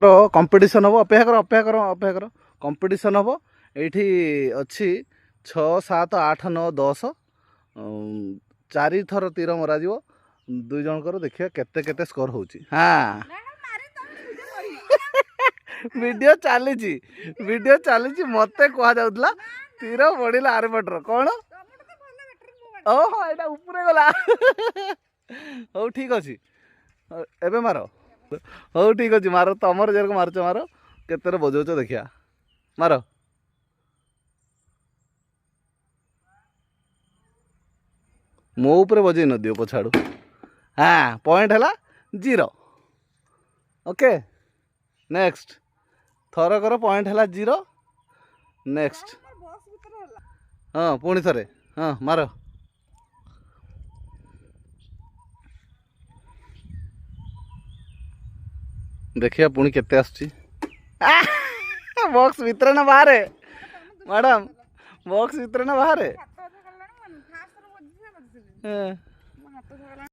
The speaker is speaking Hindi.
कंपटीशन हम अपेक्षा कर कंपटीशन हम ये अच्छी 6 7 8 9 10 4 थर तीर मरा दुई जनकर देखिए केते केते स्कोर होची। हाँ वीडियो चली मत कह जाऊला तीर बढ़ला आरे पटर कौन ओहो एटा ऊपर गला हो ठीक अच्छे एबे मार हो ठीक अच्छे मार तमर जेरक मारच मार केते बजाउच देखिया मार मो ऊपर बजे न दियो पछाड़ू। हाँ पॉइंट है 0 ओके नेक्स्ट थर कर पॉइंट है 0 नेक्स्ट हाँ पुणी थरे हाँ मार देखिए पुणी केते आसुची बॉक्स भीतर ना बाहर मैडम बॉक्स भीतर ना बाहर